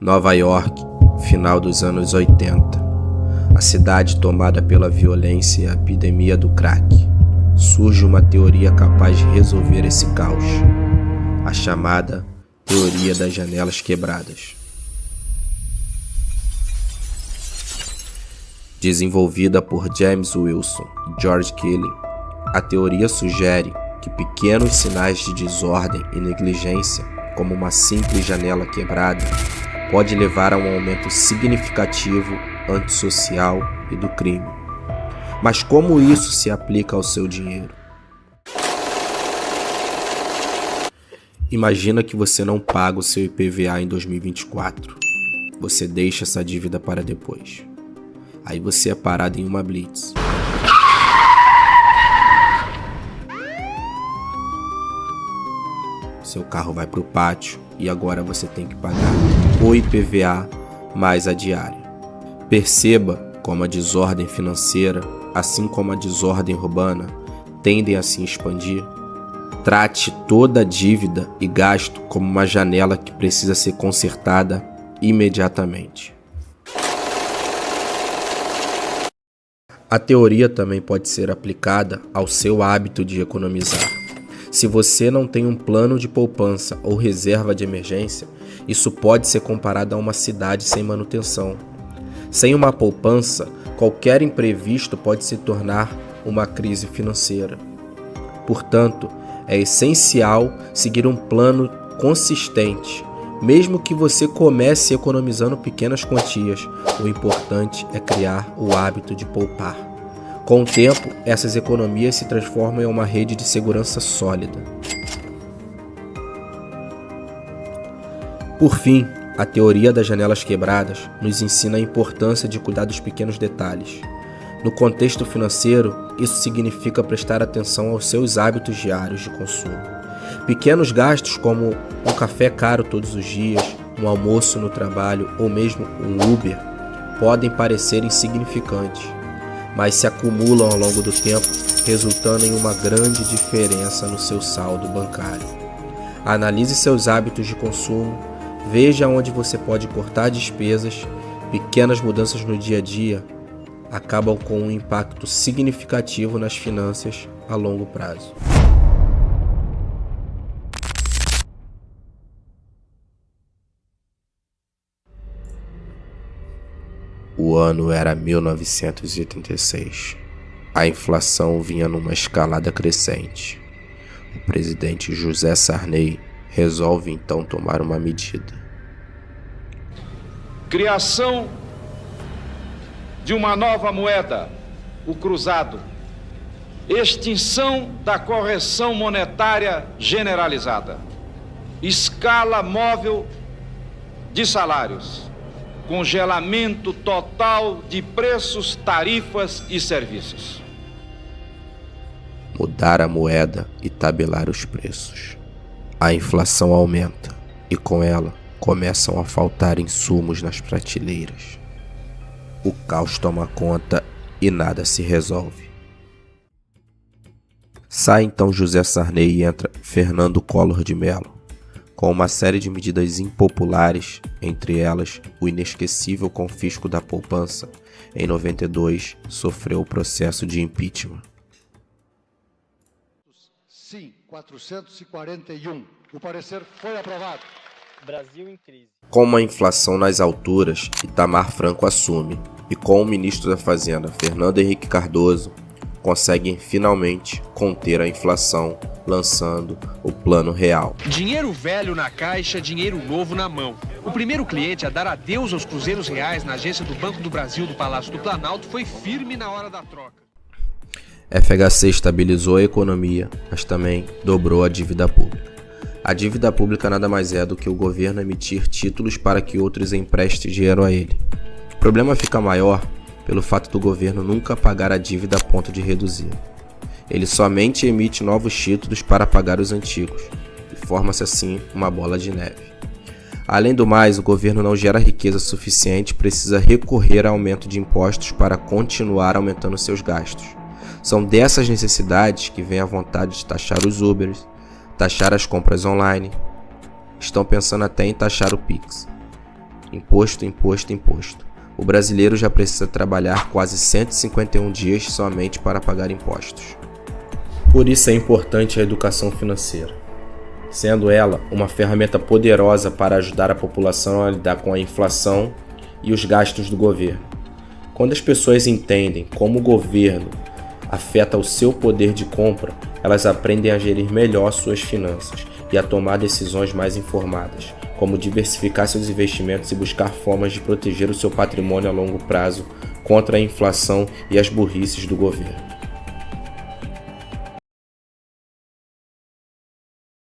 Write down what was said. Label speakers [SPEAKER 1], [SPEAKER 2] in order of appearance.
[SPEAKER 1] Nova York, final dos anos 80. A cidade tomada pela violência e a epidemia do crack. Surge uma teoria capaz de resolver esse caos. A chamada Teoria das Janelas Quebradas. Desenvolvida por James Wilson e George Kelly, a teoria sugere que pequenos sinais de desordem e negligência, como uma simples janela quebrada, pode levar a um aumento significativo antissocial e do crime. Mas como isso se aplica ao seu dinheiro? Imagina que você não paga o seu IPVA em 2024. Você deixa essa dívida para depois. Aí você é parado em uma blitz. Seu carro vai para o pátio e agora você tem que pagar o IPVA mais a diária. Perceba como a desordem financeira, assim como a desordem urbana, tendem a se expandir. Trate toda a dívida e gasto como uma janela que precisa ser consertada imediatamente. A teoria também pode ser aplicada ao seu hábito de economizar. Se você não tem um plano de poupança ou reserva de emergência, isso pode ser comparado a uma cidade sem manutenção. Sem uma poupança, qualquer imprevisto pode se tornar uma crise financeira. Portanto, é essencial seguir um plano consistente. Mesmo que você comece economizando pequenas quantias, o importante é criar o hábito de poupar. Com o tempo, essas economias se transformam em uma rede de segurança sólida. Por fim, a teoria das janelas quebradas nos ensina a importância de cuidar dos pequenos detalhes. No contexto financeiro, isso significa prestar atenção aos seus hábitos diários de consumo. Pequenos gastos como um café caro todos os dias, um almoço no trabalho ou mesmo um Uber podem parecer insignificantes, mas se acumulam ao longo do tempo, resultando em uma grande diferença no seu saldo bancário. Analise seus hábitos de consumo, veja onde você pode cortar despesas. Pequenas mudanças no dia a dia acabam com um impacto significativo nas finanças a longo prazo. O ano era 1986. A inflação vinha numa escalada crescente. O presidente José Sarney resolve então tomar uma medida.
[SPEAKER 2] Criação de uma nova moeda, o cruzado. Extinção da correção monetária generalizada. Escala móvel de salários. Congelamento total de preços, tarifas e serviços.
[SPEAKER 1] Mudar a moeda e tabelar os preços. A inflação aumenta e com ela começam a faltar insumos nas prateleiras. O caos toma conta e nada se resolve. Sai então José Sarney e entra Fernando Collor de Mello, com uma série de medidas impopulares, entre elas o inesquecível confisco da poupança. Em 92, sofreu o processo de impeachment.
[SPEAKER 3] Sim, 441. O parecer foi aprovado.
[SPEAKER 4] Brasil em crise.
[SPEAKER 1] Com uma inflação nas alturas, Itamar Franco assume, e com o ministro da Fazenda, Fernando Henrique Cardoso, conseguem finalmente conter a inflação, lançando o Plano Real.
[SPEAKER 5] Dinheiro velho na caixa, dinheiro novo na mão. O primeiro cliente a dar adeus aos cruzeiros reais na agência do Banco do Brasil do Palácio do Planalto foi firme na hora da troca.
[SPEAKER 1] FHC estabilizou a economia, mas também dobrou a dívida pública. A dívida pública nada mais é do que o governo emitir títulos para que outros emprestem dinheiro a ele. O problema fica maior pelo fato do governo nunca pagar a dívida a ponto de reduzir. Ele somente emite novos títulos para pagar os antigos, e forma-se assim uma bola de neve. Além do mais, o governo não gera riqueza suficiente e precisa recorrer a aumento de impostos para continuar aumentando seus gastos. São dessas necessidades que vem a vontade de taxar os Ubers, taxar as compras online. Estão pensando até em taxar o Pix. Imposto, imposto, imposto. O brasileiro já precisa trabalhar quase 151 dias somente para pagar impostos. Por isso é importante a educação financeira, sendo ela uma ferramenta poderosa para ajudar a população a lidar com a inflação e os gastos do governo. Quando as pessoas entendem como o governo afeta o seu poder de compra, elas aprendem a gerir melhor suas finanças e a tomar decisões mais informadas, como diversificar seus investimentos e buscar formas de proteger o seu patrimônio a longo prazo contra a inflação e as burrices do governo.